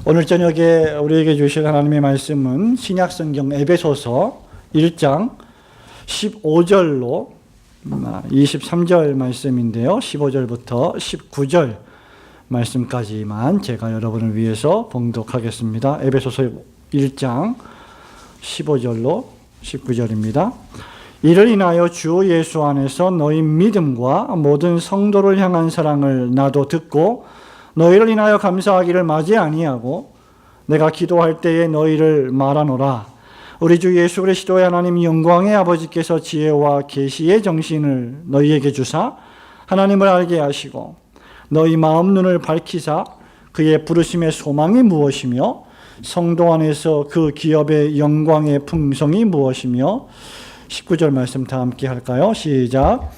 오늘 저녁에 우리에게 주실 하나님의 말씀은 신약성경 에베소서 1장 15절로 23절 말씀인데요. 15절부터 19절 말씀까지만 제가 여러분을 위해서 봉독하겠습니다. 에베소서 1장 15절로 19절입니다. 이를 인하여 주 예수 안에서 너희 믿음과 모든 성도를 향한 사랑을 나도 듣고 너희를 인하여 감사하기를 마지 아니하고 내가 기도할 때에 너희를 말하노라. 우리 주 예수 그리스도의 하나님 영광의 아버지께서 지혜와 계시의 정신을 너희에게 주사 하나님을 알게 하시고 너희 마음 눈을 밝히사 그의 부르심의 소망이 무엇이며 성도 안에서 그 기업의 영광의 풍성이 무엇이며 19절 말씀 다 함께 할까요? 시작.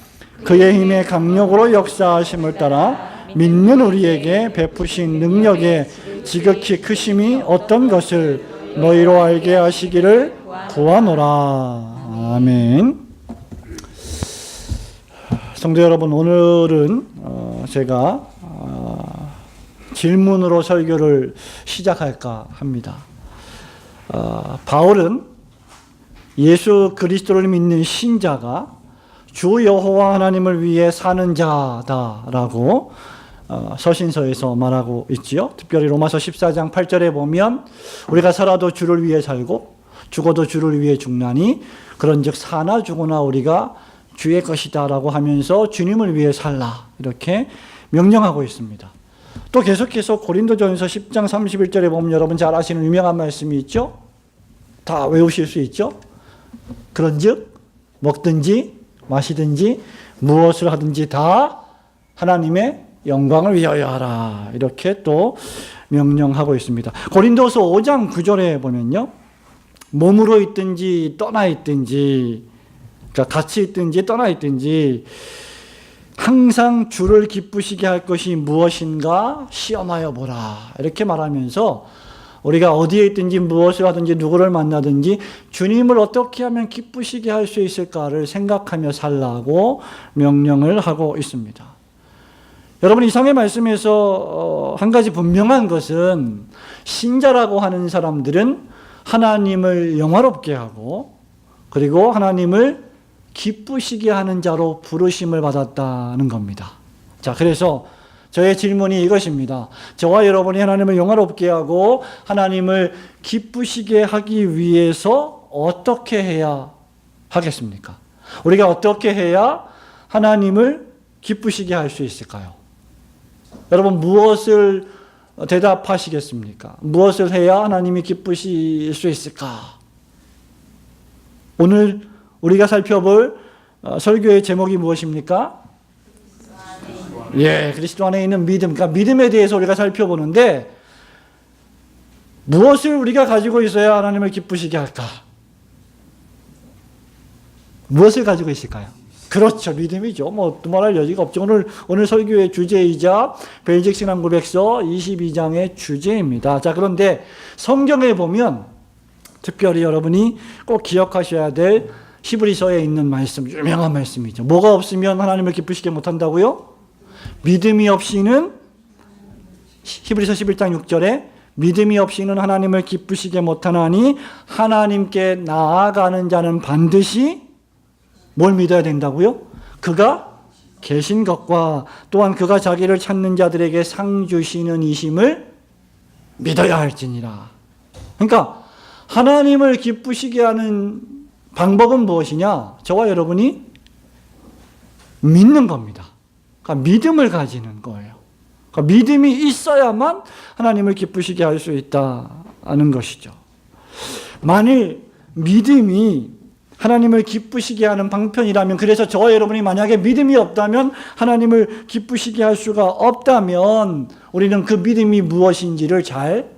그의 힘의 강력으로 역사하심을 따라 믿는 우리에게 베푸신 능력의 지극히 크심이 어떤 것을 너희로 알게 하시기를 구하노라. 아멘. 성도 여러분, 오늘은 제가 질문으로 설교를 시작할까 합니다. 바울은 예수 그리스도를 믿는 신자가 주 여호와 하나님을 위해 사는 자다라고 서신서에서 말하고 있지요. 특별히 로마서 14장 8절에 보면 우리가 살아도 주를 위해 살고 죽어도 주를 위해 죽나니 그런즉 사나 죽으나 우리가 주의 것이다 라고 하면서 주님을 위해 살라 이렇게 명령하고 있습니다. 또 계속해서 고린도전서 10장 31절에 보면 여러분 잘 아시는 유명한 말씀이 있죠. 다 외우실 수 있죠. 그런즉 먹든지 마시든지 무엇을 하든지 다 하나님의 영광을 위하여 하라 이렇게 또 명령하고 있습니다. 고린도서 5장 9절에 보면요, 몸으로 있든지 떠나 있든지, 그러니까 같이 있든지 떠나 있든지 항상 주를 기쁘시게 할 것이 무엇인가 시험하여 보라 이렇게 말하면서 우리가 어디에 있든지 무엇을 하든지 누구를 만나든지 주님을 어떻게 하면 기쁘시게 할 수 있을까를 생각하며 살라고 명령을 하고 있습니다. 여러분, 이상의 말씀에서 한 가지 분명한 것은 신자라고 하는 사람들은 하나님을 영화롭게 하고 그리고 하나님을 기쁘시게 하는 자로 부르심을 받았다는 겁니다. 자, 그래서 저의 질문이 이것입니다. 저와 여러분이 하나님을 영화롭게 하고 하나님을 기쁘시게 하기 위해서 어떻게 해야 하겠습니까? 우리가 어떻게 해야 하나님을 기쁘시게 할 수 있을까요? 여러분, 무엇을 대답하시겠습니까? 무엇을 해야 하나님이 기쁘실 수 있을까? 오늘 우리가 살펴볼 설교의 제목이 무엇입니까? 그리스도 안에 있는 믿음. 그러니까 믿음에 대해서 우리가 살펴보는데 무엇을 우리가 가지고 있어야 하나님을 기쁘시게 할까? 무엇을 가지고 있을까요? 그렇죠. 믿음이죠. 뭐 두말할 여지가 없죠. 오늘 설교의 주제이자 벨직 신앙 고백서 22장의 주제입니다. 자, 그런데 성경에 보면 특별히 여러분이 꼭 기억하셔야 될 히브리서에 있는 말씀, 유명한 말씀이죠. 뭐가 없으면 하나님을 기쁘시게 못한다고요? 믿음이 없이는, 히브리서 11장 6절에 믿음이 없이는 하나님을 기쁘시게 못하나니 하나님께 나아가는 자는 반드시 뭘 믿어야 된다고요? 그가 계신 것과 또한 그가 자기를 찾는 자들에게 상 주시는 이심을 믿어야 할지니라. 그러니까 하나님을 기쁘시게 하는 방법은 무엇이냐? 저와 여러분이 믿는 겁니다. 그러니까 믿음을 가지는 거예요. 그러니까 믿음이 있어야만 하나님을 기쁘시게 할 수 있다는 것이죠. 만일 믿음이 하나님을 기쁘시게 하는 방편이라면, 그래서 저와 여러분이 만약에 믿음이 없다면 하나님을 기쁘시게 할 수가 없다면 우리는 그 믿음이 무엇인지를 잘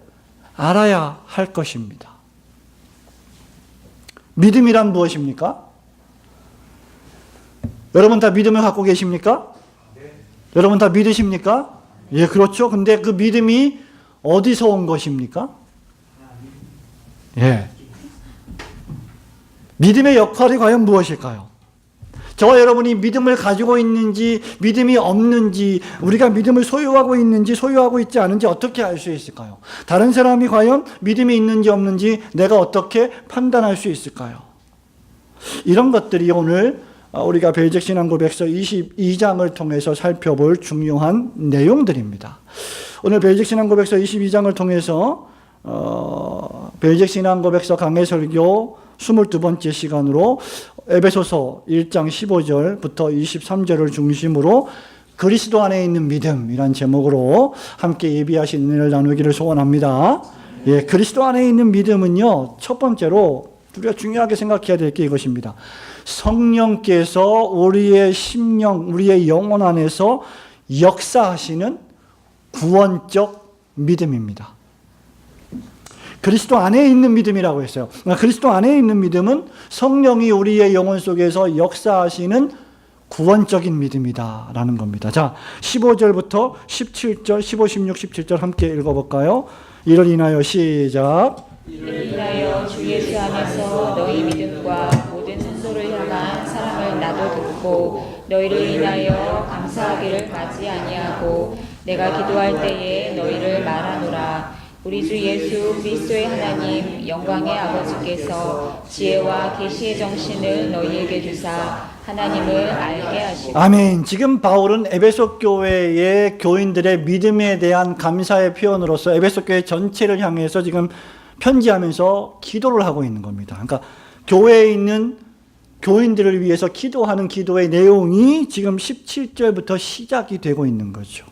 알아야 할 것입니다. 믿음이란 무엇입니까? 여러분 다 믿음을 갖고 계십니까? 여러분 다 믿으십니까? 예, 그렇죠. 근데 그 믿음이 어디서 온 것입니까? 예. 믿음의 역할이 과연 무엇일까요? 저와 여러분이 믿음을 가지고 있는지 믿음이 없는지, 우리가 믿음을 소유하고 있는지 소유하고 있지 않은지 어떻게 알 수 있을까요? 다른 사람이 과연 믿음이 있는지 없는지 내가 어떻게 판단할 수 있을까요? 이런 것들이 오늘 우리가 벨적신앙고백서 22장을 통해서 살펴볼 중요한 내용들입니다. 오늘 벨적신앙고백서 22장을 통해서 벨적신앙고백서 강해설교 22번째 시간으로 에베소서 1장 15절부터 23절을 중심으로 그리스도 안에 있는 믿음이란 제목으로 함께 예비하신 은혜를 나누기를 소원합니다. 예, 그리스도 안에 있는 믿음은요, 첫 번째로 우리가 중요하게 생각해야 될 게 이것입니다. 성령께서 우리의 심령, 우리의 영혼 안에서 역사하시는 구원적 믿음입니다. 그리스도 안에 있는 믿음이라고 했어요. 그리스도 안에 있는 믿음은 성령이 우리의 영혼 속에서 역사하시는 구원적인 믿음이다라는 겁니다. 자, 15절부터 17절, 15, 16, 17절 함께 읽어볼까요? 이를 인하여 시작. 이를 인하여 주 예수 안에서 너희 믿음과 모든 성도를 향한 사랑을 나도 듣고 너희를 인하여 감사하기를 마지 아니하고 내가 기도할 때에 너희를 말하노라. 우리 주 예수 그리스도의 하나님 영광의 아버지께서 지혜와 계시의 정신을 너희에게 주사 하나님을 알게 하시고. 아멘. 지금 바울은 에베소 교회의 교인들의 믿음에 대한 감사의 표현으로서 에베소 교회 전체를 향해서 지금 편지하면서 기도를 하고 있는 겁니다. 그러니까 교회에 있는 교인들을 위해서 기도하는 기도의 내용이 지금 17절부터 시작이 되고 있는 거죠.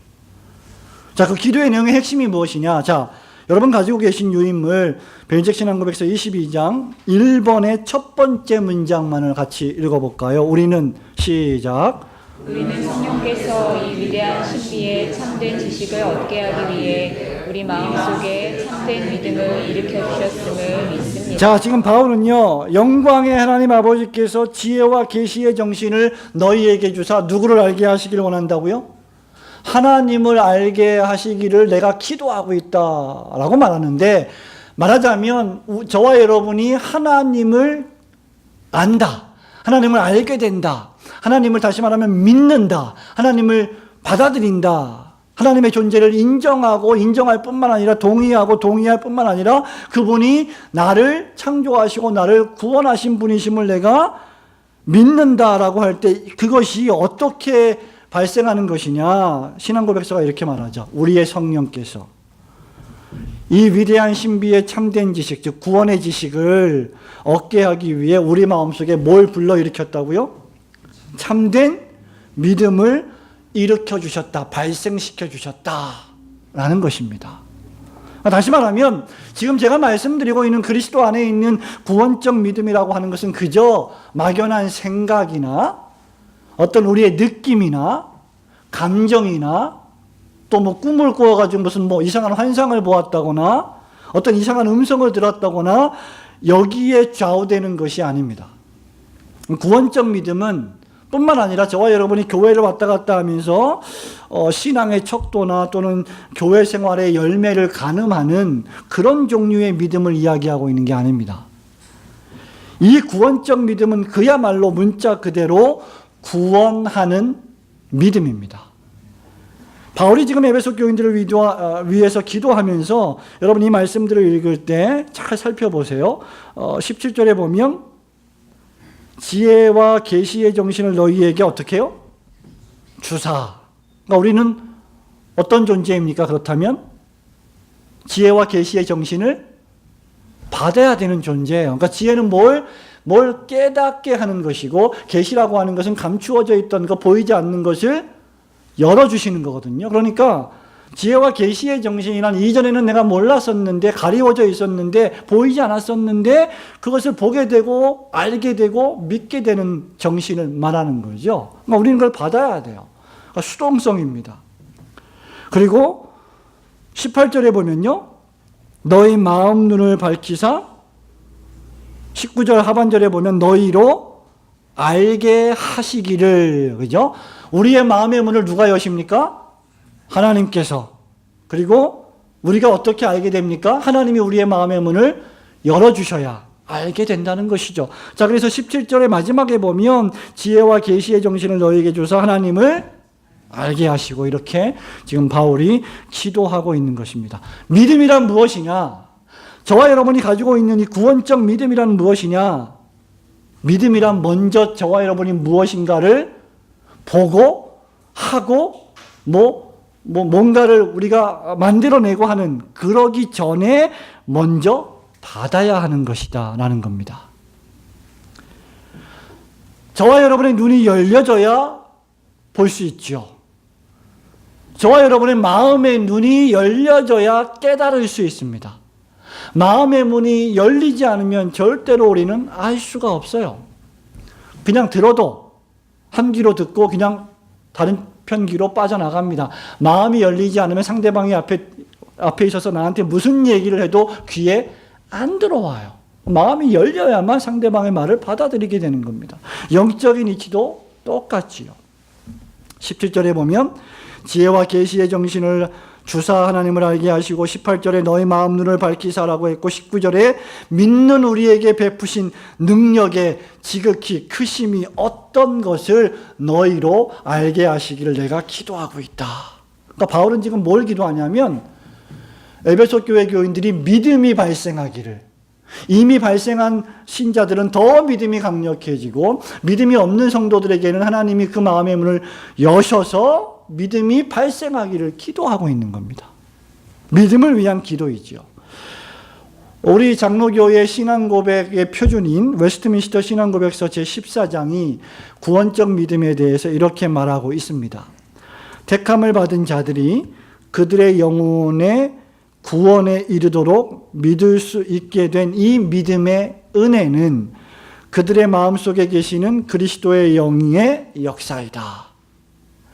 자, 그 기도의 내용의 핵심이 무엇이냐? 자, 여러분 가지고 계신 유인물 벨적신앙고백서 22장 1번의 첫 번째 문장만을 같이 읽어볼까요? 우리는 시작. 우리는 성령께서 이 위대한 신비의 참된 지식을 얻게 하기 위해 우리 마음속에 참된 믿음을 일으켜 주셨음을 믿습니다. 자, 지금 바울은요, 영광의 하나님 아버지께서 지혜와 계시의 정신을 너희에게 주사 누구를 알게 하시기를 원한다고요? 하나님을 알게 하시기를 내가 기도하고 있다라고 말하는데, 말하자면 저와 여러분이 하나님을 안다, 하나님을 알게 된다, 하나님을 다시 말하면 믿는다, 하나님을 받아들인다, 하나님의 존재를 인정하고 인정할 뿐만 아니라 동의하고 동의할 뿐만 아니라 그분이 나를 창조하시고 나를 구원하신 분이심을 내가 믿는다라고 할 때 그것이 어떻게 발생하는 것이냐? 신앙고백서가 이렇게 말하죠. 우리의 성령께서 이 위대한 신비의 참된 지식, 즉 구원의 지식을 얻게 하기 위해 우리 마음속에 뭘 불러일으켰다고요? 참된 믿음을 일으켜 주셨다, 발생시켜 주셨다라는 것입니다. 다시 말하면 지금 제가 말씀드리고 있는 그리스도 안에 있는 구원적 믿음이라고 하는 것은 그저 막연한 생각이나 어떤 우리의 느낌이나 감정이나 또 뭐 꿈을 꾸어가지고 무슨 뭐 이상한 환상을 보았다거나 어떤 이상한 음성을 들었다거나 여기에 좌우되는 것이 아닙니다. 구원적 믿음은 뿐만 아니라 저와 여러분이 교회를 왔다 갔다 하면서 신앙의 척도나 또는 교회 생활의 열매를 가늠하는 그런 종류의 믿음을 이야기하고 있는 게 아닙니다. 이 구원적 믿음은 그야말로 문자 그대로 구원하는 믿음입니다. 바울이 지금 에베소 교인들을 위해서 기도하면서 여러분 이 말씀들을 읽을 때 잘 살펴보세요. 17절에 보면 지혜와 계시의 정신을 너희에게 어떻게 해요? 주사. 그러니까 우리는 어떤 존재입니까? 그렇다면 지혜와 계시의 정신을 받아야 되는 존재예요. 그러니까 지혜는 뭘 깨닫게 하는 것이고 계시라고 하는 것은 감추어져 있던 거, 보이지 않는 것을 열어주시는 거거든요. 그러니까 지혜와 계시의 정신이란 이전에는 내가 몰랐었는데 가리워져 있었는데 보이지 않았었는데 그것을 보게 되고 알게 되고 믿게 되는 정신을 말하는 거죠. 그러니까 우리는 그걸 받아야 돼요. 그러니까 수동성입니다. 그리고 18절에 보면요, 너희 마음 눈을 밝히사, 19절 하반절에 보면 너희로 알게 하시기를, 그죠? 우리의 마음의 문을 누가 여십니까? 하나님께서. 그리고 우리가 어떻게 알게 됩니까? 하나님이 우리의 마음의 문을 열어주셔야 알게 된다는 것이죠. 자, 그래서 17절의 마지막에 보면 지혜와 계시의 정신을 너희에게 주사 하나님을 알게 하시고, 이렇게 지금 바울이 기도하고 있는 것입니다. 믿음이란 무엇이냐? 저와 여러분이 가지고 있는 이 구원적 믿음이란 무엇이냐? 믿음이란 먼저 저와 여러분이 무엇인가를 보고 하고 뭔가를 우리가 만들어내고 하는, 그러기 전에 먼저 받아야 하는 것이다 라는 겁니다. 저와 여러분의 눈이 열려져야 볼 수 있죠. 저와 여러분의 마음의 눈이 열려져야 깨달을 수 있습니다. 마음의 문이 열리지 않으면 절대로 우리는 알 수가 없어요. 그냥 들어도 한 귀로 듣고 그냥 다른 편귀로 빠져나갑니다. 마음이 열리지 않으면 상대방이 앞에 있어서 나한테 무슨 얘기를 해도 귀에 안 들어와요. 마음이 열려야만 상대방의 말을 받아들이게 되는 겁니다. 영적인 이치도 똑같지요. 17절에 보면 지혜와 계시의 정신을 주사 하나님을 알게 하시고, 18절에 너희 마음 눈을 밝히사라고 했고, 19절에 믿는 우리에게 베푸신 능력의 지극히 크심이 어떤 것을 너희로 알게 하시기를 내가 기도하고 있다. 그러니까 바울은 지금 뭘 기도하냐면 에베소 교회 교인들이 믿음이 발생하기를, 이미 발생한 신자들은 더 믿음이 강력해지고, 믿음이 없는 성도들에게는 하나님이 그 마음의 문을 여셔서 믿음이 발생하기를 기도하고 있는 겁니다. 믿음을 위한 기도이지요. 우리 장로교의 신앙고백의 표준인 웨스트민스터 신앙고백서 제14장이 구원적 믿음에 대해서 이렇게 말하고 있습니다. 택함을 받은 자들이 그들의 영혼의 구원에 이르도록 믿을 수 있게 된 이 믿음의 은혜는 그들의 마음속에 계시는 그리스도의 영의 역사이다.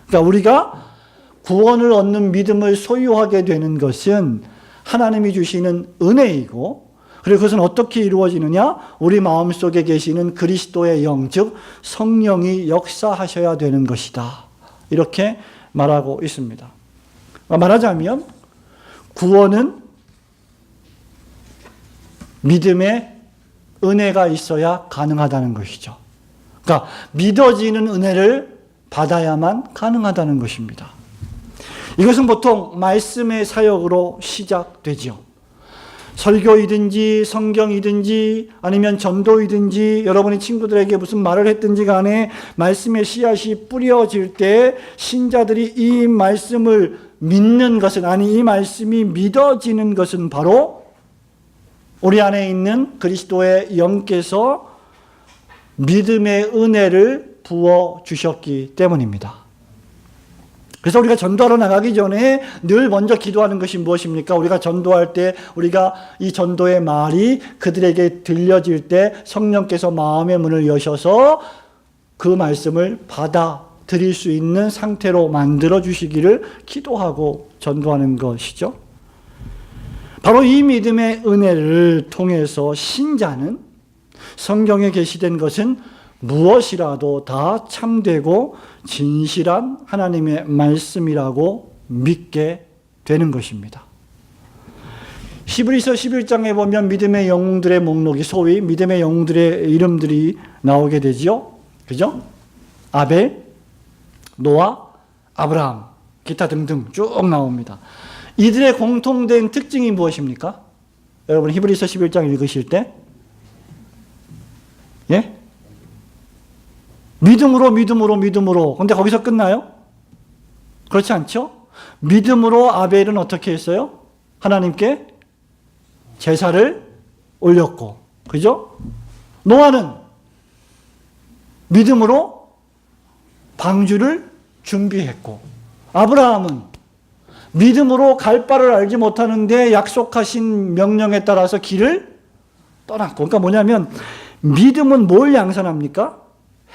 그러니까 우리가 구원을 얻는 믿음을 소유하게 되는 것은 하나님이 주시는 은혜이고, 그리고 그것은 어떻게 이루어지느냐? 우리 마음속에 계시는 그리스도의 영, 즉 성령이 역사하셔야 되는 것이다. 이렇게 말하고 있습니다. 말하자면 구원은 믿음의 은혜가 있어야 가능하다는 것이죠. 그러니까 믿어지는 은혜를 받아야만 가능하다는 것입니다. 이것은 보통 말씀의 사역으로 시작되죠. 설교이든지 성경이든지 아니면 전도이든지 여러분이 친구들에게 무슨 말을 했든지 간에 말씀의 씨앗이 뿌려질 때 신자들이 이 말씀을 믿는 것은, 아니 이 말씀이 믿어지는 것은 바로 우리 안에 있는 그리스도의 영께서 믿음의 은혜를 부어주셨기 때문입니다. 그래서 우리가 전도하러 나가기 전에 늘 먼저 기도하는 것이 무엇입니까? 우리가 전도할 때 우리가 이 전도의 말이 그들에게 들려질 때 성령께서 마음의 문을 여셔서 그 말씀을 받아들일 수 있는 상태로 만들어 주시기를 기도하고 전도하는 것이죠. 바로 이 믿음의 은혜를 통해서 신자는 성경에 게시된 것은 무엇이라도 다 참되고 진실한 하나님의 말씀이라고 믿게 되는 것입니다. 히브리서 11장에 보면 믿음의 영웅들의 목록이, 소위 믿음의 영웅들의 이름들이 나오게 되죠. 그죠? 아벨, 노아, 아브라함, 기타 등등 쭉 나옵니다. 이들의 공통된 특징이 무엇입니까? 여러분 히브리서 11장 읽으실 때 예? 믿음으로. 근데 거기서 끝나요? 그렇지 않죠? 믿음으로 아벨은 어떻게 했어요? 하나님께 제사를 올렸고, 그죠? 노아는 믿음으로 방주를 준비했고, 아브라함은 믿음으로 갈 바를 알지 못하는데 약속하신 명령에 따라서 길을 떠났고. 그러니까 뭐냐면 믿음은 뭘 양산합니까?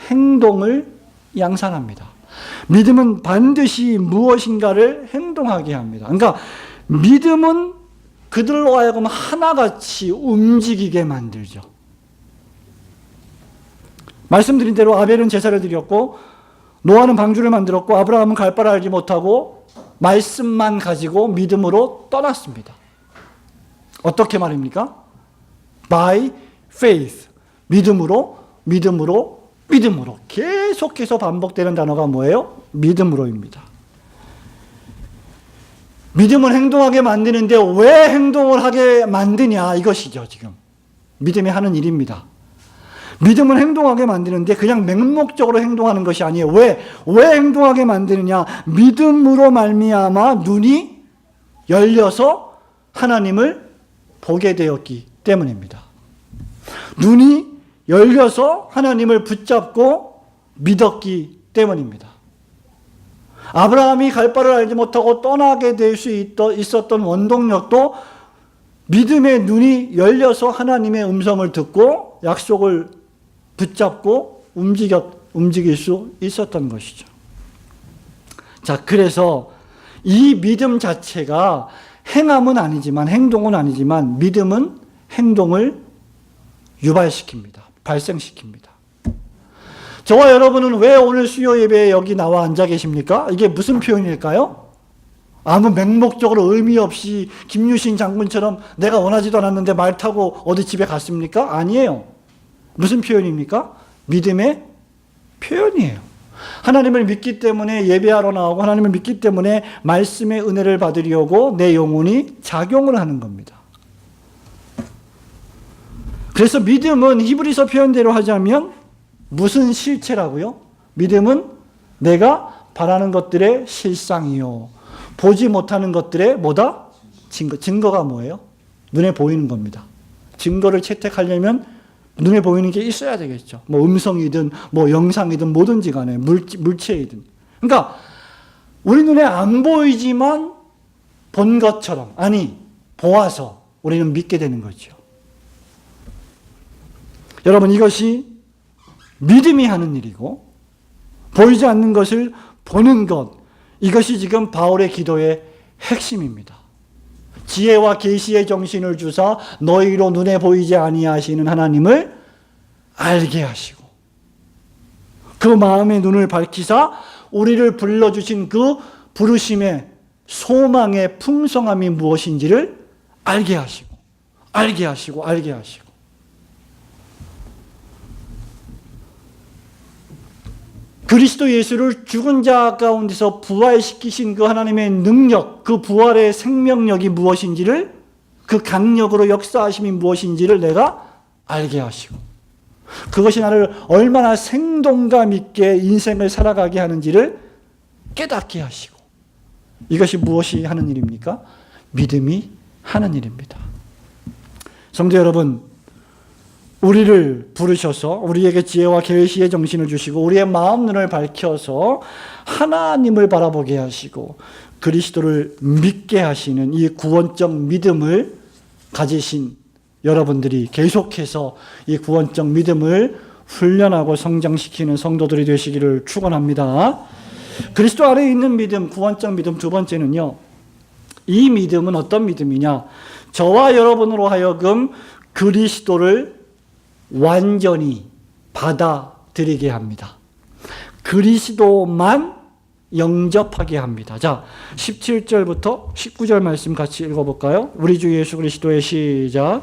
행동을 양산합니다. 믿음은 반드시 무엇인가를 행동하게 합니다. 그러니까 믿음은 그들로 하여금 하나같이 움직이게 만들죠. 말씀드린 대로 아벨은 제사를 드렸고, 노아는 방주를 만들었고, 아브라함은 갈 바를 알지 못하고 말씀만 가지고 믿음으로 떠났습니다. 어떻게 말입니까? By faith. 믿음으로, 믿음으로, 믿음으로. 계속해서 반복되는 단어가 뭐예요? 믿음으로입니다. 믿음을 행동하게 만드는데 왜 행동을 하게 만드냐, 이것이죠, 지금. 믿음이 하는 일입니다. 믿음을 행동하게 만드는데 그냥 맹목적으로 행동하는 것이 아니에요. 왜 행동하게 만드느냐? 믿음으로 말미암아 눈이 열려서 하나님을 보게 되었기 때문입니다. 눈이 열려서 하나님을 붙잡고 믿었기 때문입니다. 아브라함이 갈 바를 알지 못하고 떠나게 될 수 있었던 원동력도 믿음의 눈이 열려서 하나님의 음성을 듣고 약속을 붙잡고 움직일 수 있었던 것이죠. 자, 그래서 이 믿음 자체가 행함은 아니지만, 행동은 아니지만 믿음은 행동을 유발시킵니다. 발생시킵니다. 저와 여러분은 왜 오늘 수요 예배에 여기 나와 앉아 계십니까? 이게 무슨 표현일까요? 아무 맹목적으로 의미 없이 김유신 장군처럼 내가 원하지도 않았는데 말 타고 어디 집에 갔습니까? 아니에요. 무슨 표현입니까? 믿음의 표현이에요. 하나님을 믿기 때문에 예배하러 나오고 하나님을 믿기 때문에 말씀의 은혜를 받으려고 내 영혼이 작용을 하는 겁니다. 그래서 믿음은 히브리서 표현대로 하자면 무슨 실체라고요? 믿음은 내가 바라는 것들의 실상이요. 보지 못하는 것들의 뭐다? 증거. 증거가 뭐예요? 눈에 보이는 겁니다. 증거를 채택하려면 눈에 보이는 게 있어야 되겠죠. 뭐 음성이든 뭐 영상이든 뭐든지 간에 물체이든. 그러니까 우리 눈에 안 보이지만 본 것처럼, 아니 보아서 우리는 믿게 되는 거죠. 여러분, 이것이 믿음이 하는 일이고 보이지 않는 것을 보는 것, 이것이 지금 바울의 기도의 핵심입니다. 지혜와 계시의 정신을 주사 너희로 눈에 보이지 아니하시는 하나님을 알게 하시고 그 마음의 눈을 밝히사 우리를 불러주신 그 부르심의 소망의 풍성함이 무엇인지를 알게 하시고 알게 하시고 알게 하시고 그리스도 예수를 죽은 자 가운데서 부활시키신 그 하나님의 능력, 그 부활의 생명력이 무엇인지를, 그 강력으로 역사하심이 무엇인지를 내가 알게 하시고 그것이 나를 얼마나 생동감 있게 인생을 살아가게 하는지를 깨닫게 하시고 이것이 무엇이 하는 일입니까? 믿음이 하는 일입니다. 성도 여러분, 우리를 부르셔서 우리에게 지혜와 계시의 정신을 주시고 우리의 마음 눈을 밝혀서 하나님을 바라보게 하시고 그리스도를 믿게 하시는 이 구원적 믿음을 가지신 여러분들이 계속해서 이 구원적 믿음을 훈련하고 성장시키는 성도들이 되시기를 축원합니다. 그리스도 안에 있는 믿음, 구원적 믿음 두 번째는요. 이 믿음은 어떤 믿음이냐? 저와 여러분으로 하여금 그리스도를 완전히 받아들이게 합니다. 그리스도만 영접하게 합니다. 자, 17절부터 19절 말씀 같이 읽어볼까요? 우리 주 예수 그리스도의 시작.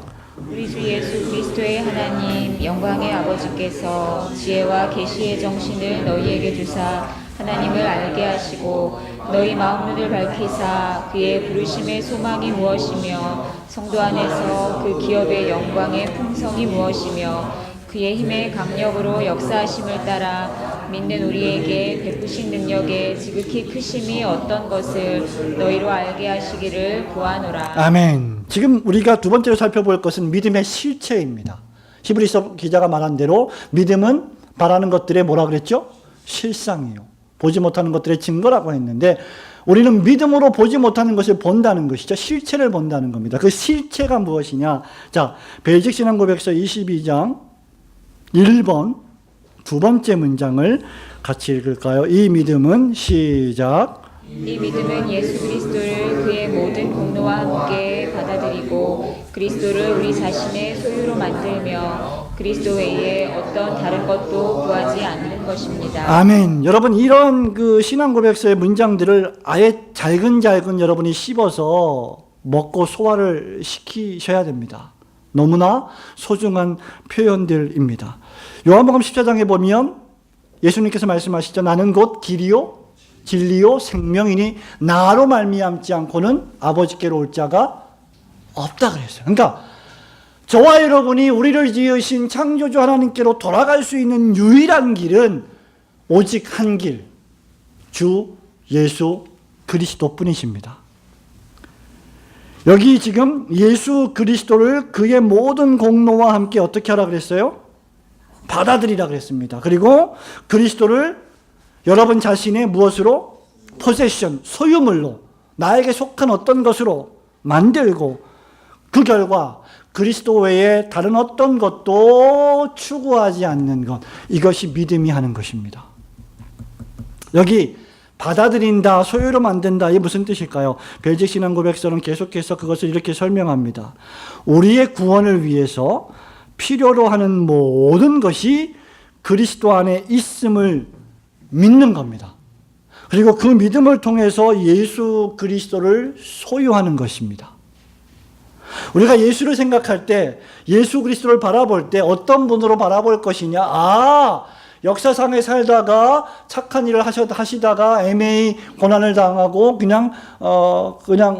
우리 주 예수 그리스도의 하나님 영광의 아버지께서 지혜와 계시의 정신을 너희에게 주사 하나님을 알게 하시고 너희 마음 눈을 밝히사 그의 부르심의 소망이 무엇이며 성도 안에서 그 기업의 영광의 풍성이 무엇이며 그의 힘의 강력으로 역사하심을 따라 믿는 우리에게 베푸신 능력의 지극히 크심이 어떤 것을 너희로 알게 하시기를 구하노라. 아멘. 지금 우리가 두 번째로 살펴볼 것은 믿음의 실체입니다. 히브리서 기자가 말한 대로 믿음은 바라는 것들의 뭐라 그랬죠? 실상이요. 보지 못하는 것들의 증거라고 했는데 우리는 믿음으로 보지 못하는 것을 본다는 것이죠. 실체를 본다는 겁니다. 그 실체가 무엇이냐? 자, 벨직 신앙고백서 22장 1번 두 번째 문장을 같이 읽을까요? 이 믿음은 시작. 이 믿음은 예수 그리스도를 그의 모든 공로와 함께 받아들이고 그리스도를 우리 자신의 소유로 만들며 그리스도 외에 어떤 다른 것도 구하지 않는 것입니다. 아멘. 여러분, 이런 그 신앙 고백서의 문장들을 아예 잘근잘근 여러분이 씹어서 먹고 소화를 시키셔야 됩니다. 너무나 소중한 표현들입니다. 요한복음 14장에 보면 예수님께서 말씀하시죠. 나는 곧 길이요 진리요 생명이니 나로 말미암지 않고는 아버지께로 올 자가 없다 그랬어요. 그러니까 저와 여러분이 우리를 지으신 창조주 하나님께로 돌아갈 수 있는 유일한 길은 오직 한 길, 주 예수 그리스도뿐이십니다. 여기 지금 예수 그리스도를 그의 모든 공로와 함께 어떻게 하라 그랬어요? 받아들이라 그랬습니다. 그리고 그리스도를 여러분 자신의 무엇으로? 포세션, 소유물로, 나에게 속한 어떤 것으로 만들고 그 결과 그리스도 외에 다른 어떤 것도 추구하지 않는 것, 이것이 믿음이 하는 것입니다. 여기 받아들인다, 소유로 만든다, 이게 무슨 뜻일까요? 벨직 신앙 고백서는 계속해서 그것을 이렇게 설명합니다. 우리의 구원을 위해서 필요로 하는 모든 것이 그리스도 안에 있음을 믿는 겁니다. 그리고 그 믿음을 통해서 예수 그리스도를 소유하는 것입니다. 우리가 예수를 생각할 때, 예수 그리스도를 바라볼 때 어떤 분으로 바라볼 것이냐? 역사상에 살다가 착한 일을 하시다가 애매히 고난을 당하고 그냥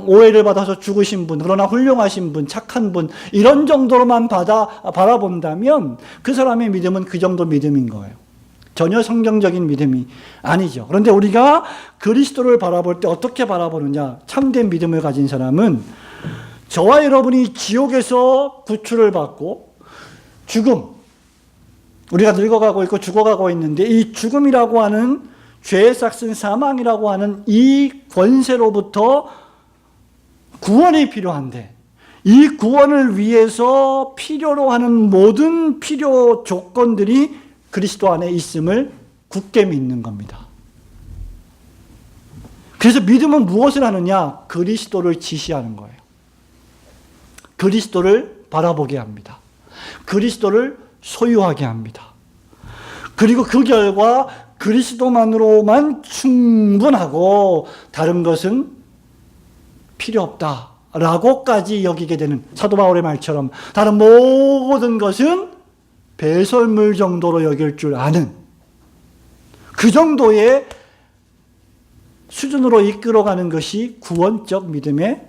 오해를 받아서 죽으신 분, 그러나 훌륭하신 분, 착한 분, 이런 정도로만 바라본다면 그 사람의 믿음은 그 정도 믿음인 거예요. 전혀 성경적인 믿음이 아니죠. 그런데 우리가 그리스도를 바라볼 때 어떻게 바라보느냐? 참된 믿음을 가진 사람은 저와 여러분이 지옥에서 구출을 받고 죽음, 우리가 늙어가고 있고 죽어가고 있는데 이 죽음이라고 하는 죄의 싹슨 사망이라고 하는 이 권세로부터 구원이 필요한데 이 구원을 위해서 필요로 하는 모든 필요 조건들이 그리스도 안에 있음을 굳게 믿는 겁니다. 그래서 믿음은 무엇을 하느냐? 그리스도를 지시하는 거예요. 그리스도를 바라보게 합니다. 그리스도를 소유하게 합니다. 그리고 그 결과 그리스도만으로만 충분하고 다른 것은 필요 없다라고까지 여기게 되는 사도 바울의 말처럼 다른 모든 것은 배설물 정도로 여길 줄 아는 그 정도의 수준으로 이끌어가는 것이 구원적 믿음의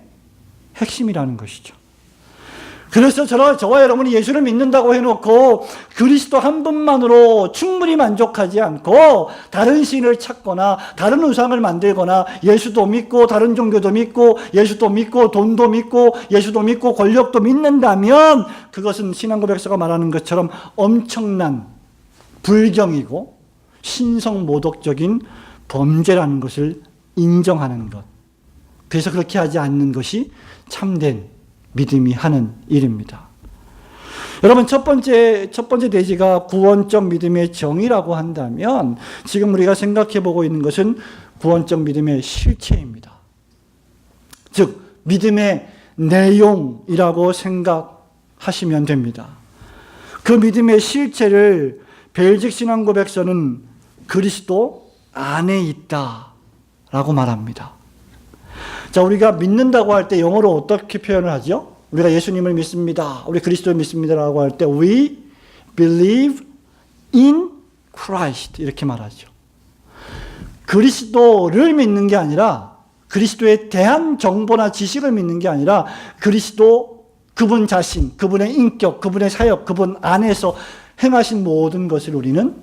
핵심이라는 것이죠. 그래서 저와 여러분이 예수를 믿는다고 해놓고 그리스도 한 분만으로 충분히 만족하지 않고 다른 신을 찾거나 다른 우상을 만들거나 예수도 믿고 다른 종교도 믿고 예수도 믿고 돈도 믿고 예수도 믿고 권력도 믿는다면 그것은 신앙고백서가 말하는 것처럼 엄청난 불경이고 신성모독적인 범죄라는 것을 인정하는 것. 그래서 그렇게 하지 않는 것이 참된 믿음이 하는 일입니다. 여러분, 첫 번째 대지가 구원적 믿음의 정의라고 한다면 지금 우리가 생각해 보고 있는 것은 구원적 믿음의 실체입니다. 즉, 믿음의 내용이라고 생각하시면 됩니다. 그 믿음의 실체를 벨직 신앙고백서는 그리스도 안에 있다라고 말합니다. 자, 우리가 믿는다고 할 때 영어로 어떻게 표현을 하죠? 우리가 예수님을 믿습니다. 우리 그리스도를 믿습니다라고 할 때 We believe in Christ 이렇게 말하죠. 그리스도를 믿는 게 아니라 그리스도에 대한 정보나 지식을 믿는 게 아니라 그리스도 그분 자신, 그분의 인격, 그분의 사역, 그분 안에서 행하신 모든 것을 우리는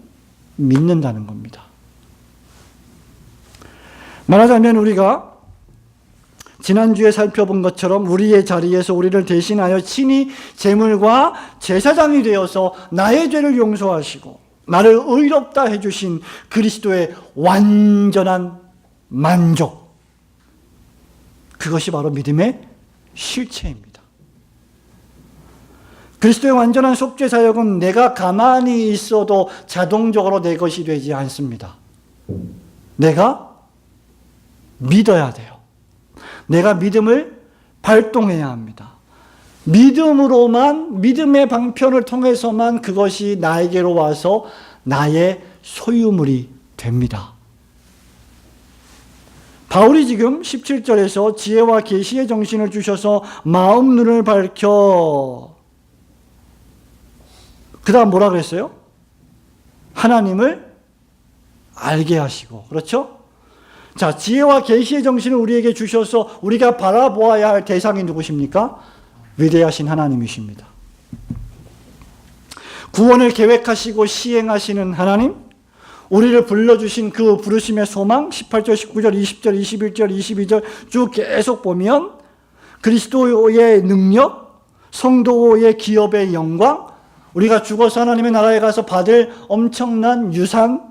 믿는다는 겁니다. 말하자면 우리가 지난주에 살펴본 것처럼 우리의 자리에서 우리를 대신하여 친히 제물과 제사장이 되어서 나의 죄를 용서하시고 나를 의롭다 해주신 그리스도의 완전한 만족, 그것이 바로 믿음의 실체입니다. 그리스도의 완전한 속죄 사역은 내가 가만히 있어도 자동적으로 내 것이 되지 않습니다. 내가 믿어야 돼요. 내가 믿음을 발동해야 합니다. 믿음으로만, 믿음의 방편을 통해서만 그것이 나에게로 와서 나의 소유물이 됩니다. 바울이 지금 17절에서 지혜와 계시의 정신을 주셔서 마음 눈을 밝혀 그 다음 뭐라 그랬어요? 하나님을 알게 하시고. 그렇죠? 자, 지혜와 계시의 정신을 우리에게 주셔서 우리가 바라보아야 할 대상이 누구십니까? 위대하신 하나님이십니다. 구원을 계획하시고 시행하시는 하나님, 우리를 불러주신 그 부르심의 소망, 18절, 19절, 20절, 21절, 22절 쭉 계속 보면 그리스도의 능력, 성도의 기업의 영광, 우리가 죽어서 하나님의 나라에 가서 받을 엄청난 유산,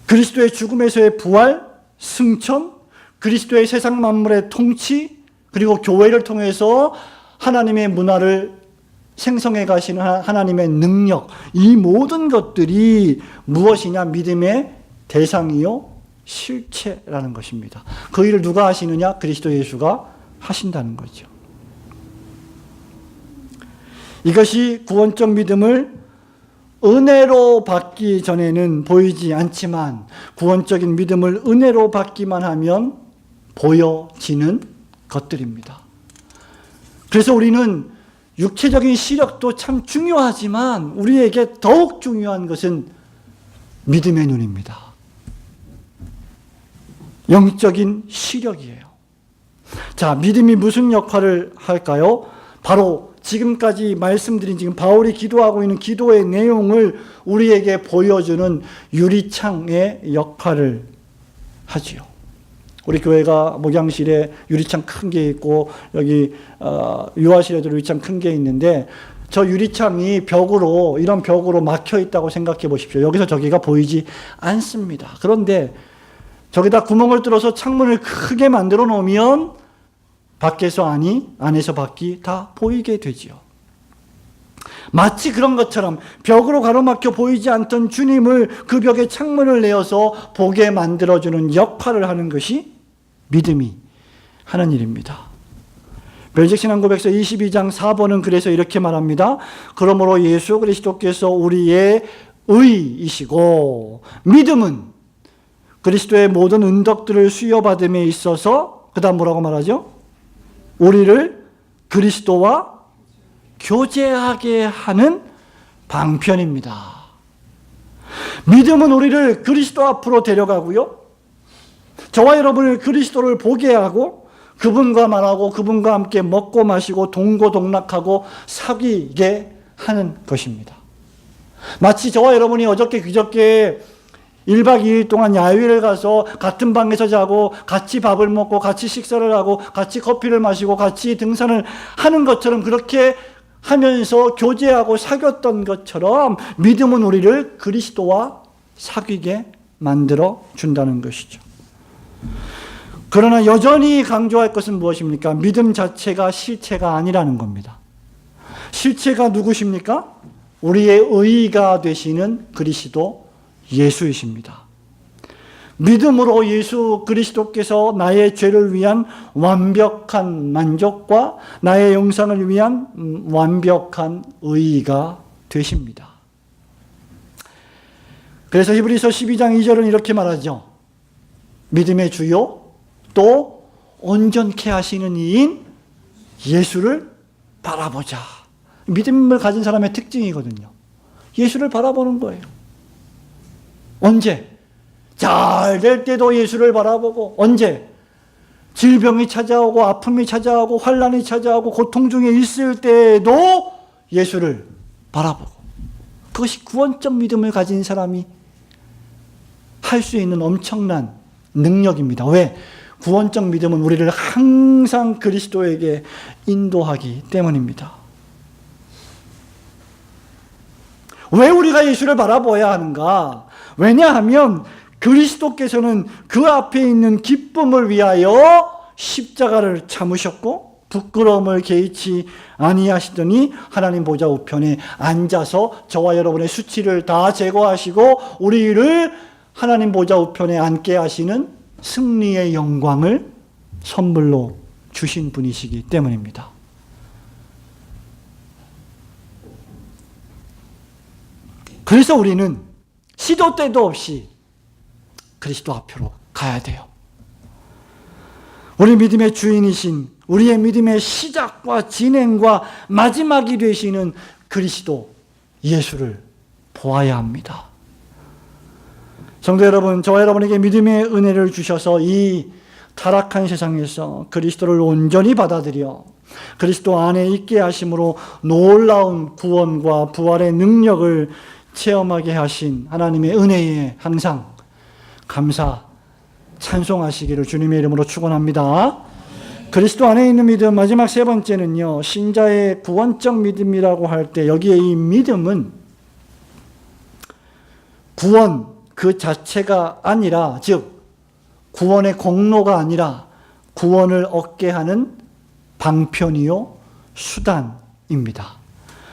그리스도의 죽음에서의 부활, 승천, 그리스도의 세상 만물의 통치, 그리고 교회를 통해서 하나님의 문화를 생성해 가시는 하나님의 능력, 이 모든 것들이 무엇이냐? 믿음의 대상이요 실체라는 것입니다. 그 일을 누가 하시느냐? 그리스도 예수가 하신다는 거죠. 이것이 구원적 믿음을 은혜로 받기 전에는 보이지 않지만 구원적인 믿음을 은혜로 받기만 하면 보여지는 것들입니다. 그래서 우리는 육체적인 시력도 참 중요하지만 우리에게 더욱 중요한 것은 믿음의 눈입니다. 영적인 시력이에요. 자, 믿음이 무슨 역할을 할까요? 바로 지금까지 말씀드린 지금 바울이 기도하고 있는 기도의 내용을 우리에게 보여주는 유리창의 역할을 하지요. 우리 교회가 목양실에 유리창 큰 게 있고 여기 유아실에도 유리창 큰 게 있는데 저 유리창이 벽으로 이런 벽으로 막혀 있다고 생각해 보십시오. 여기서 저기가 보이지 않습니다. 그런데 저기다 구멍을 뚫어서 창문을 크게 만들어 놓으면 밖에서 안이, 안에서 밖이 다 보이게 되지요. 마치 그런 것처럼 벽으로 가로막혀 보이지 않던 주님을 그 벽에 창문을 내어서 보게 만들어주는 역할을 하는 것이 믿음이 하는 일입니다. 벨직신앙고백서 22장 4번은 그래서 이렇게 말합니다. 그러므로 예수 그리스도께서 우리의 의이시고 믿음은 그리스도의 모든 은덕들을 수여받음에 있어서 그 다음 뭐라고 말하죠? 우리를 그리스도와 교제하게 하는 방편입니다. 믿음은 우리를 그리스도 앞으로 데려가고요. 저와 여러분을 그리스도를 보게 하고 그분과 말하고 그분과 함께 먹고 마시고 동고동락하고 사귀게 하는 것입니다. 마치 저와 여러분이 어저께 그저께 1박 2일 동안 야유회를 가서 같은 방에서 자고 같이 밥을 먹고 같이 식사를 하고 같이 커피를 마시고 같이 등산을 하는 것처럼 그렇게 하면서 교제하고 사귀었던 것처럼 믿음은 우리를 그리스도와 사귀게 만들어 준다는 것이죠. 그러나 여전히 강조할 것은 무엇입니까? 믿음 자체가 실체가 아니라는 겁니다. 실체가 누구십니까? 우리의 의가 되시는 그리스도 예수이십니다. 믿음으로 예수 그리스도께서 나의 죄를 위한 완벽한 만족과 나의 영상을 위한 완벽한 의가 되십니다. 그래서 히브리서 12장 2절은 이렇게 말하죠. 믿음의 주요 또 온전케 하시는 이인 예수를 바라보자. 믿음을 가진 사람의 특징이거든요. 예수를 바라보는 거예요. 언제? 잘 될 때도 예수를 바라보고, 언제? 질병이 찾아오고 아픔이 찾아오고 환난이 찾아오고 고통 중에 있을 때에도 예수를 바라보고, 그것이 구원적 믿음을 가진 사람이 할 수 있는 엄청난 능력입니다. 왜? 구원적 믿음은 우리를 항상 그리스도에게 인도하기 때문입니다. 왜 우리가 예수를 바라보아야 하는가? 왜냐하면 그리스도께서는 그 앞에 있는 기쁨을 위하여 십자가를 참으셨고 부끄러움을 개의치 아니하시더니 하나님 보좌 우편에 앉아서 저와 여러분의 수치를 다 제거하시고 우리를 하나님 보좌 우편에 앉게 하시는 승리의 영광을 선물로 주신 분이시기 때문입니다. 그래서 우리는 시도 때도 없이 그리스도 앞으로 가야 돼요. 우리 믿음의 주인이신 우리의 믿음의 시작과 진행과 마지막이 되시는 그리스도 예수를 보아야 합니다. 성도 여러분, 저와 여러분에게 믿음의 은혜를 주셔서 이 타락한 세상에서 그리스도를 온전히 받아들여 그리스도 안에 있게 하심으로 놀라운 구원과 부활의 능력을 체험하게 하신 하나님의 은혜에 항상 감사, 찬송하시기를 주님의 이름으로 축원합니다. 그리스도 안에 있는 믿음, 마지막 세 번째는요, 신자의 구원적 믿음이라고 할 때 여기에 이 믿음은 구원 그 자체가 아니라, 즉 구원의 공로가 아니라 구원을 얻게 하는 방편이요 수단입니다.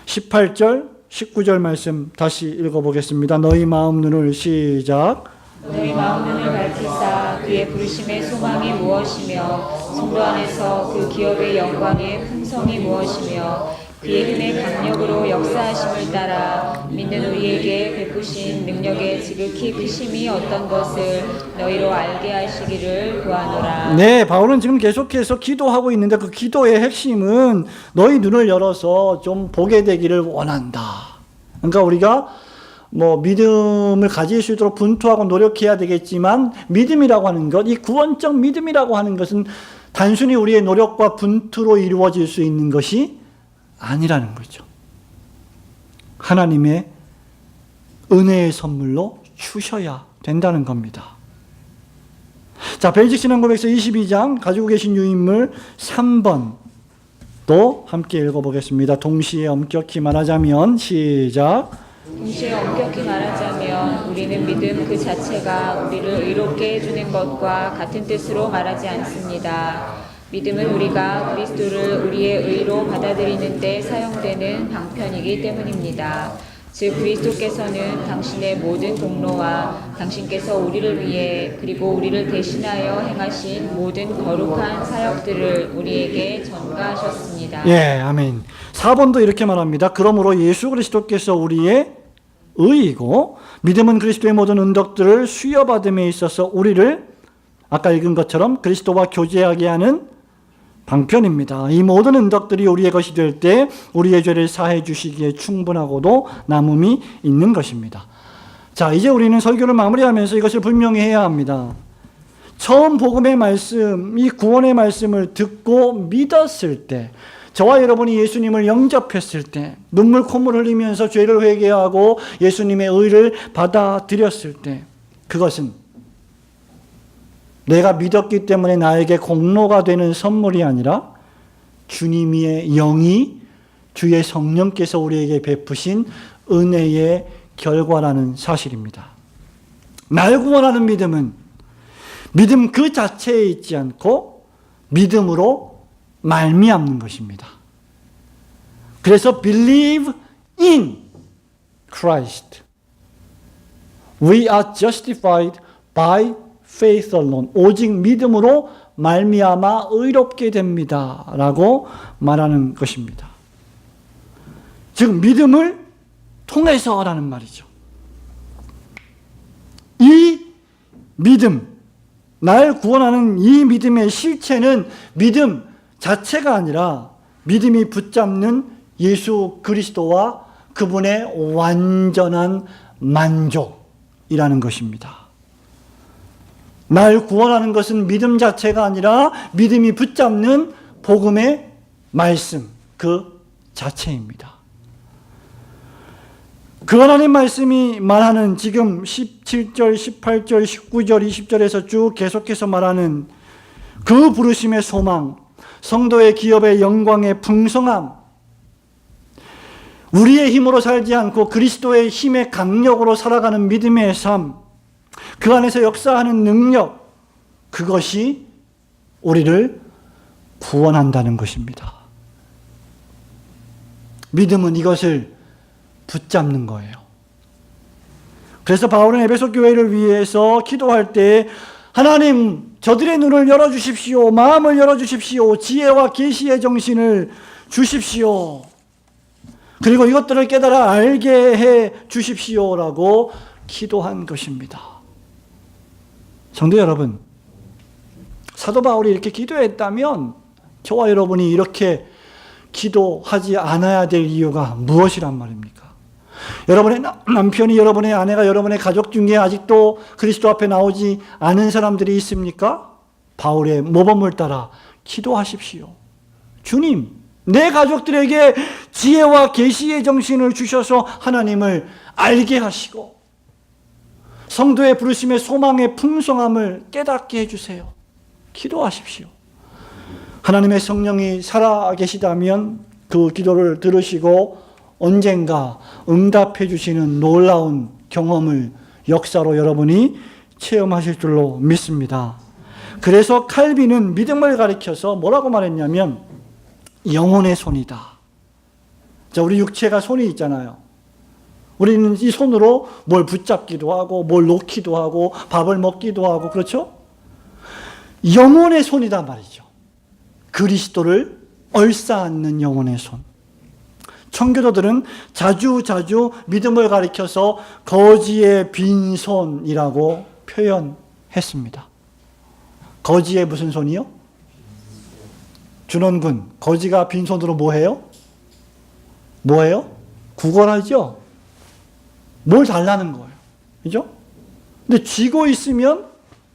18절 19절 말씀 다시 읽어보겠습니다. 너희 마음 눈을 시작. 너희 마음 눈을 밝히사 그의 부르심의 소망이 무엇이며 성도 안에서 그 기업의 영광의 풍성이 무엇이며 그의 힘의 강력으로 역사하심을 따라 믿는 우리에게 베푸신 능력의 지극히 크심이 어떤 것을 너희로 알게 하시기를 구하노라. 네, 바울은 지금 계속해서 기도하고 있는데 그 기도의 핵심은 너희 눈을 열어서 좀 보게 되기를 원한다. 그러니까 우리가 믿음을 가질 수 있도록 분투하고 노력해야 되겠지만 믿음이라고 하는 것, 이 구원적 믿음이라고 하는 것은 단순히 우리의 노력과 분투로 이루어질 수 있는 것이 아니라는 거죠. 하나님의 은혜의 선물로 주셔야 된다는 겁니다. 자, 벨직 신앙고백서 22장 가지고 계신 유인물 3번도 함께 읽어보겠습니다. 동시에 엄격히 말하자면 시작. 동시에 엄격히 말하자면 우리는 믿음 그 자체가 우리를 의롭게 해주는 것과 같은 뜻으로 말하지 않습니다. 믿음은 우리가 그리스도를 우리의 의로 받아들이는 데 사용되는 방편이기 때문입니다. 즉 그리스도께서는 당신의 모든 공로와 당신께서 우리를 위해 그리고 우리를 대신하여 행하신 모든 거룩한 사역들을 우리에게 전가하셨습니다. 예, 아멘. 4번도 이렇게 말합니다. 그러므로 예수 그리스도께서 우리의 의이고 믿음은 그리스도의 모든 은덕들을 수여받음에 있어서 우리를 아까 읽은 것처럼 그리스도와 교제하게 하는 방편입니다. 이 모든 은덕들이 우리의 것이 될 때 우리의 죄를 사해 주시기에 충분하고도 남음이 있는 것입니다. 자, 이제 우리는 설교를 마무리하면서 이것을 분명히 해야 합니다. 처음 복음의 말씀, 이 구원의 말씀을 듣고 믿었을 때, 저와 여러분이 예수님을 영접했을 때, 눈물 콧물 흘리면서 죄를 회개하고 예수님의 의를 받아들였을 때, 그것은 내가 믿었기 때문에 나에게 공로가 되는 선물이 아니라 주님의 영이 주의 성령께서 우리에게 베푸신 은혜의 결과라는 사실입니다. 날 구원하는 믿음은 믿음 그 자체에 있지 않고 믿음으로 말미암는 것입니다. 그래서 believe in Christ. We are justified by faith alone. 오직 믿음으로 말미암아 의롭게 됩니다. 라고 말하는 것입니다. 즉 믿음을 통해서라는 말이죠. 이 믿음, 날 구원하는 이 믿음의 실체는 믿음 자체가 아니라 믿음이 붙잡는 예수 그리스도와 그분의 완전한 만족이라는 것입니다. 날 구원하는 것은 믿음 자체가 아니라 믿음이 붙잡는 복음의 말씀 그 자체입니다. 그 하나님 말씀이 말하는 지금 17절, 18절, 19절, 20절에서 쭉 계속해서 말하는 그 부르심의 소망, 성도의 기업의 영광의 풍성함, 우리의 힘으로 살지 않고 그리스도의 힘의 강력으로 살아가는 믿음의 삶, 그 안에서 역사하는 능력, 그것이 우리를 구원한다는 것입니다. 믿음은 이것을 붙잡는 거예요. 그래서 바울은 에베소 교회를 위해서 기도할 때 하나님 저들의 눈을 열어주십시오. 마음을 열어주십시오. 지혜와 계시의 정신을 주십시오. 그리고 이것들을 깨달아 알게 해 주십시오라고 기도한 것입니다. 성도 여러분, 사도 바울이 이렇게 기도했다면 저와 여러분이 이렇게 기도하지 않아야 될 이유가 무엇이란 말입니까? 여러분의 남편이, 여러분의 아내가, 여러분의 가족 중에 아직도 그리스도 앞에 나오지 않은 사람들이 있습니까? 바울의 모범을 따라 기도하십시오. 주님, 내 가족들에게 지혜와 계시의 정신을 주셔서 하나님을 알게 하시고 성도의 부르심의 소망의 풍성함을 깨닫게 해주세요. 기도하십시오. 하나님의 성령이 살아계시다면 그 기도를 들으시고 언젠가 응답해 주시는 놀라운 경험을, 역사로 여러분이 체험하실 줄로 믿습니다. 그래서 칼빈은 믿음을 가리켜서 뭐라고 말했냐면 영혼의 손이다. 자, 우리 육체가 손이 있잖아요. 우리는 이 손으로 뭘 붙잡기도 하고 뭘 놓기도 하고 밥을 먹기도 하고, 그렇죠? 영혼의 손이다 말이죠. 그리스도를 얼싸안는 영혼의 손. 청교도들은 자주 믿음을 가리켜서 거지의 빈손이라고 표현했습니다. 거지의 무슨 손이요? 준원군, 거지가 빈손으로 뭐해요? 구걸하죠? 뭘 달라는 거예요. 그죠? 근데 쥐고 있으면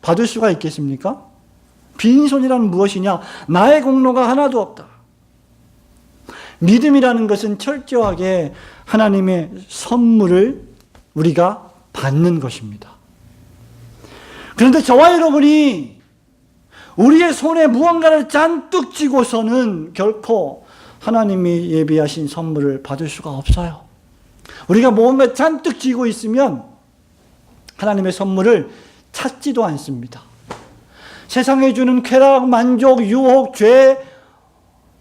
받을 수가 있겠습니까? 빈손이란 무엇이냐? 나의 공로가 하나도 없다. 믿음이라는 것은 철저하게 하나님의 선물을 우리가 받는 것입니다. 그런데 저와 여러분이 우리의 손에 무언가를 잔뜩 쥐고서는 결코 하나님이 예비하신 선물을 받을 수가 없어요. 우리가 무언가 잔뜩 쥐고 있으면 하나님의 선물을 찾지도 않습니다. 세상에 주는 쾌락, 만족, 유혹, 죄,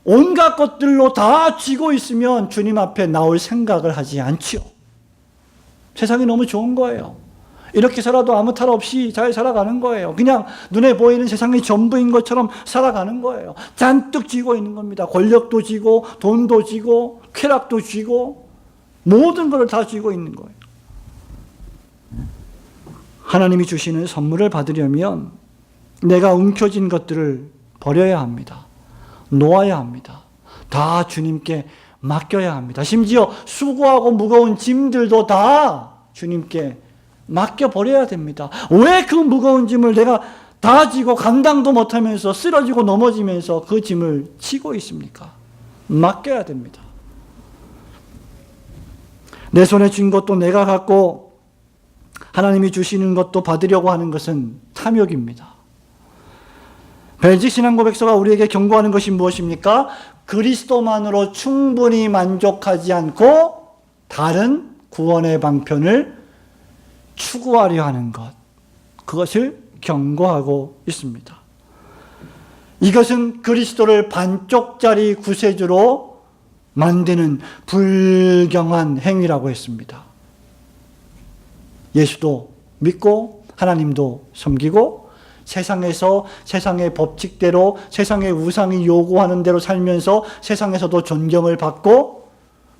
온갖 것들로 다 쥐고 있으면 주님 앞에 나올 생각을 하지 않지요. 세상이 너무 좋은 거예요. 이렇게 살아도 아무 탈 없이 잘 살아가는 거예요. 그냥 눈에 보이는 세상이 전부인 것처럼 살아가는 거예요. 잔뜩 쥐고 있는 겁니다. 권력도 쥐고, 돈도 쥐고, 쾌락도 쥐고, 모든 것을 다 쥐고 있는 거예요. 하나님이 주시는 선물을 받으려면 내가 움켜쥔 것들을 버려야 합니다. 놓아야 합니다. 다 주님께 맡겨야 합니다. 심지어 수고하고 무거운 짐들도 다 주님께 맡겨버려야 됩니다. 왜 그 무거운 짐을 내가 다 지고 감당도 못하면서 쓰러지고 넘어지면서 그 짐을 지고 있습니까? 맡겨야 됩니다. 내 손에 쥔 것도 내가 갖고 하나님이 주시는 것도 받으려고 하는 것은 탐욕입니다. 벨직 신앙고백서가 우리에게 경고하는 것이 무엇입니까? 그리스도만으로 충분히 만족하지 않고 다른 구원의 방편을 추구하려 하는 것, 그것을 경고하고 있습니다. 이것은 그리스도를 반쪽짜리 구세주로 만드는 불경한 행위라고 했습니다. 예수도 믿고 하나님도 섬기고 세상에서 세상의 법칙대로 세상의 우상이 요구하는 대로 살면서 세상에서도 존경을 받고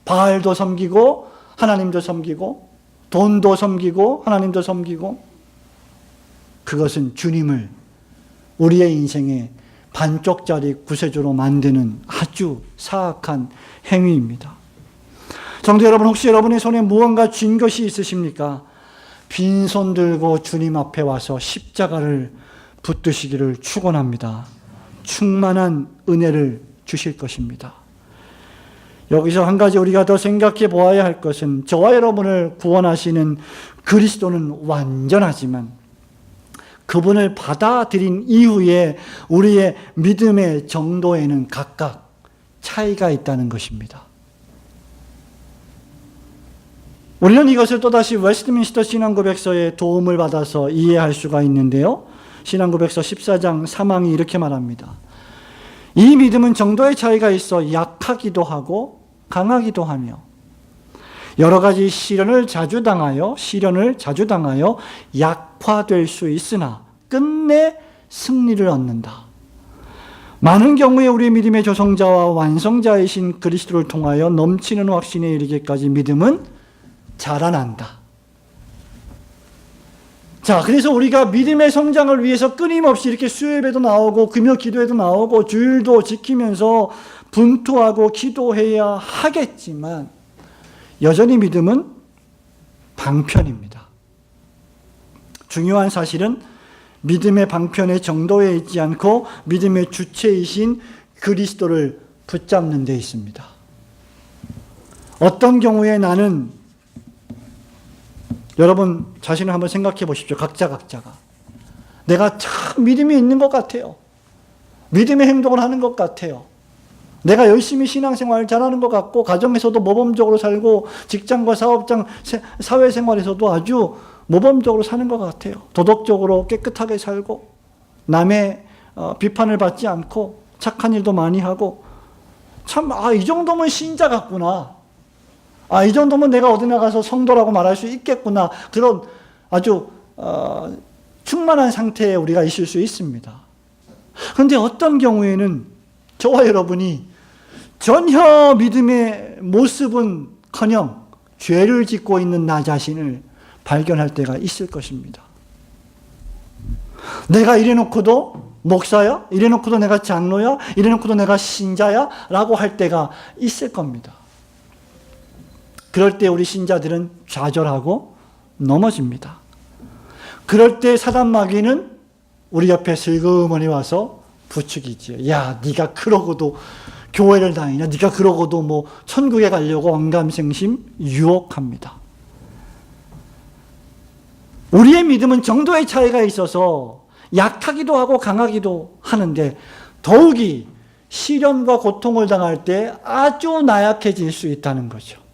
바알도 섬기고 하나님도 섬기고 돈도 섬기고 하나님도 섬기고, 그것은 주님을 우리의 인생의 반쪽짜리 구세주로 만드는 아주 사악한 행위입니다. 성도 여러분, 혹시 여러분의 손에 무언가 쥔 것이 있으십니까? 빈손 들고 주님 앞에 와서 십자가를 붙드시기를 축원합니다. 충만한 은혜를 주실 것입니다. 여기서 한 가지 우리가 더 생각해 보아야 할 것은, 저와 여러분을 구원하시는 그리스도는 완전하지만 그분을 받아들인 이후에 우리의 믿음의 정도에는 각각 차이가 있다는 것입니다. 우리는 이것을 또다시 웨스트민스터 신앙고백서의 도움을 받아서 이해할 수가 있는데요. 신앙고백서 14장 3항이 이렇게 말합니다. 이 믿음은 정도의 차이가 있어 약하기도 하고 강하기도 하며 여러 가지 시련을 자주 당하여 약화될 수 있으나 끝내 승리를 얻는다. 많은 경우에 우리 믿음의 조성자와 완성자이신 그리스도를 통하여 넘치는 확신에 이르기까지 믿음은 자라난다. 자, 그래서 우리가 믿음의 성장을 위해서 끊임없이 이렇게 수요예배도 나오고 금요 기도회도 나오고 주일도 지키면서 분투하고 기도해야 하겠지만 여전히 믿음은 방편입니다. 중요한 사실은 믿음의 방편의 정도에 있지 않고 믿음의 주체이신 그리스도를 붙잡는 데 있습니다. 어떤 경우에 나는, 여러분 자신을 한번 생각해 보십시오. 각자가 내가 참 믿음이 있는 것 같아요. 믿음의 행동을 하는 것 같아요. 내가 열심히 신앙생활을 잘하는 것 같고 가정에서도 모범적으로 살고 직장과 사업장, 사회생활에서도 아주 모범적으로 사는 것 같아요. 도덕적으로 깨끗하게 살고 남의 비판을 받지 않고 착한 일도 많이 하고 참, 이 정도면 신자 같구나. 이 정도면 내가 어디 나가서 성도라고 말할 수 있겠구나. 그런 아주 충만한 상태에 우리가 있을 수 있습니다. 그런데 어떤 경우에는 저와 여러분이 전혀 믿음의 모습은커녕 죄를 짓고 있는 나 자신을 발견할 때가 있을 것입니다. 내가 이래놓고도 목사야? 이래놓고도 내가 장로야? 이래놓고도 내가 신자야? 라고 할 때가 있을 겁니다. 그럴 때 우리 신자들은 좌절하고 넘어집니다. 그럴 때 사단 마귀는 우리 옆에 슬그머니 와서 부추기지요. 야, 네가 그러고도 교회를 다니냐? 네가 그러고도 뭐 천국에 가려고 언감생심 유혹합니다. 우리의 믿음은 정도의 차이가 있어서 약하기도 하고 강하기도 하는데 더욱이 시련과 고통을 당할 때 아주 나약해질 수 있다는 거죠.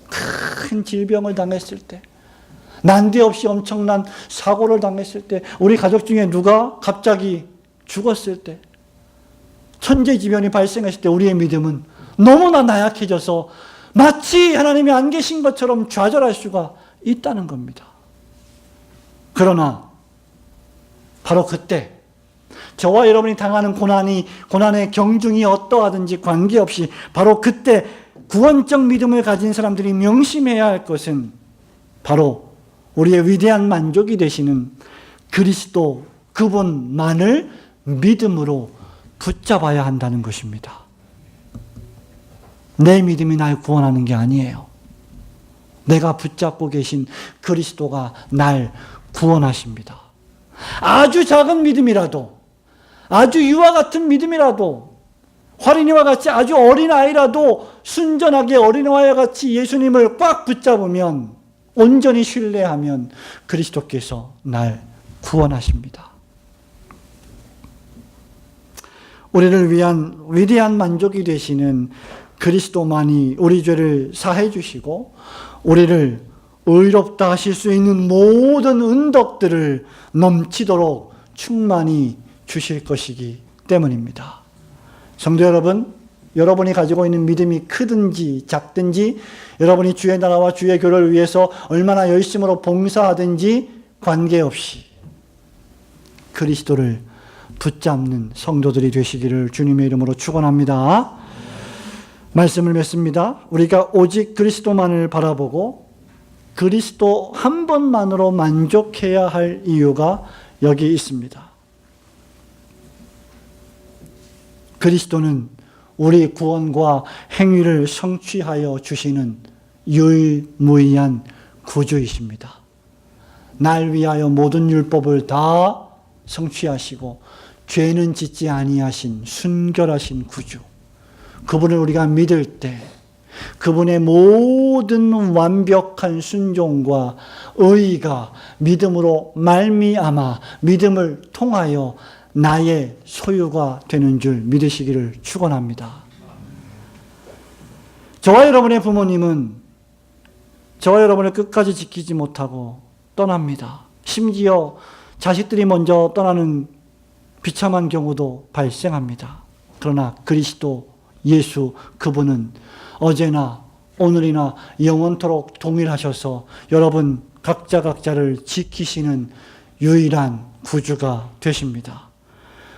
큰 질병을 당했을 때, 난데없이 엄청난 사고를 당했을 때, 우리 가족 중에 누가 갑자기 죽었을 때, 천재지변이 발생했을 때 우리의 믿음은 너무나 나약해져서 마치 하나님이 안 계신 것처럼 좌절할 수가 있다는 겁니다. 그러나 바로 그때 저와 여러분이 당하는 고난의 경중이 어떠하든지 관계없이 바로 그때 구원적 믿음을 가진 사람들이 명심해야 할 것은 바로 우리의 위대한 만족이 되시는 그리스도 그분만을 믿음으로 붙잡아야 한다는 것입니다. 내 믿음이 날 구원하는 게 아니에요. 내가 붙잡고 계신 그리스도가 날 구원하십니다. 아주 작은 믿음이라도, 아주 유아 같은 믿음이라도, 화린이와 같이 아주 어린아이라도 순전하게 어린아이와 같이 예수님을 꽉 붙잡으면, 온전히 신뢰하면 그리스도께서 날 구원하십니다. 우리를 위한 위대한 만족이 되시는 그리스도만이 우리 죄를 사해 주시고 우리를 의롭다 하실 수 있는 모든 은덕들을 넘치도록 충만히 주실 것이기 때문입니다. 성도 여러분, 여러분이 가지고 있는 믿음이 크든지 작든지, 여러분이 주의 나라와 주의 교를 위해서 얼마나 열심으로 봉사하든지 관계없이 그리스도를 붙잡는 성도들이 되시기를 주님의 이름으로 축원합니다. 말씀을 맺습니다. 우리가 오직 그리스도만을 바라보고 그리스도 한 번만으로 만족해야 할 이유가 여기 있습니다. 그리스도는 우리 구원과 행위를 성취하여 주시는 유일무이한 구주이십니다. 날 위하여 모든 율법을 다 성취하시고 죄는 짓지 아니하신 순결하신 구주, 그분을 우리가 믿을 때 그분의 모든 완벽한 순종과 의의가 믿음으로 말미암아 믿음을 통하여 나의 소유가 되는 줄 믿으시기를 축원합니다. 저와 여러분의 부모님은 저와 여러분을 끝까지 지키지 못하고 떠납니다. 심지어 자식들이 먼저 떠나는 비참한 경우도 발생합니다. 그러나 그리스도 예수 그분은 어제나 오늘이나 영원토록 동일하셔서 여러분 각자를 지키시는 유일한 구주가 되십니다.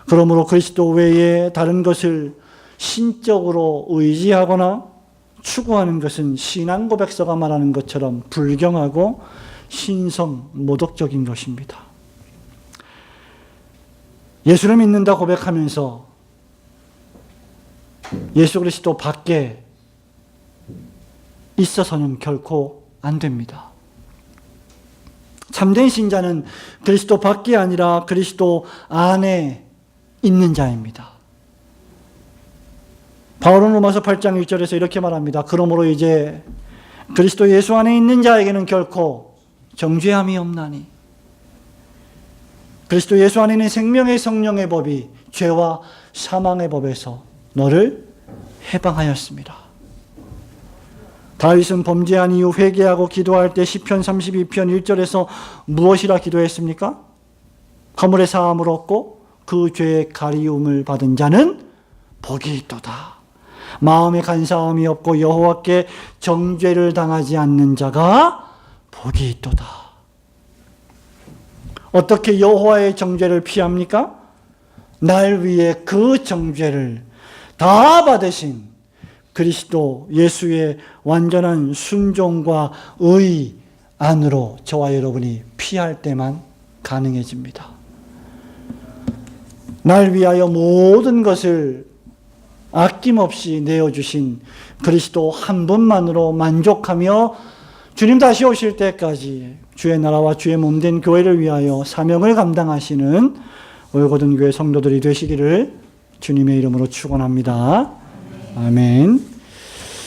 그러므로 그리스도 외에 다른 것을 신적으로 의지하거나 추구하는 것은 신앙 고백서가 말하는 것처럼 불경하고 신성 모독적인 것입니다. 예수를 믿는다 고백하면서 예수 그리스도 밖에 있어서는 결코 안 됩니다. 참된 신자는 그리스도 밖이 아니라 그리스도 안에 있는 자입니다. 바울은 로마서 8장 1절에서 이렇게 말합니다. 그러므로 이제 그리스도 예수 안에 있는 자에게는 결코 정죄함이 없나니 그리스도 예수 안에 있는 생명의 성령의 법이 죄와 사망의 법에서 너를 해방하였습니다. 다윗은 범죄한 이후 회개하고 기도할 때 시편 32편 1절에서 무엇이라 기도했습니까? 허물의 사함을 얻고 그 죄의 가리움을 받은 자는 복이 있도다. 마음에 간사함이 없고 여호와께 정죄를 당하지 않는 자가 복이 있도다. 어떻게 여호와의 정죄를 피합니까? 날 위해 그 정죄를 다 받으신 그리스도 예수의 완전한 순종과 의 안으로 저와 여러분이 피할 때만 가능해집니다. 날 위하여 모든 것을 아낌없이 내어주신 그리스도 한 분만으로 만족하며 주님 다시 오실 때까지 주의 나라와 주의 몸된 교회를 위하여 사명을 감당하시는 올고든 교회 성도들이 되시기를 주님의 이름으로 축원합니다. 아멘.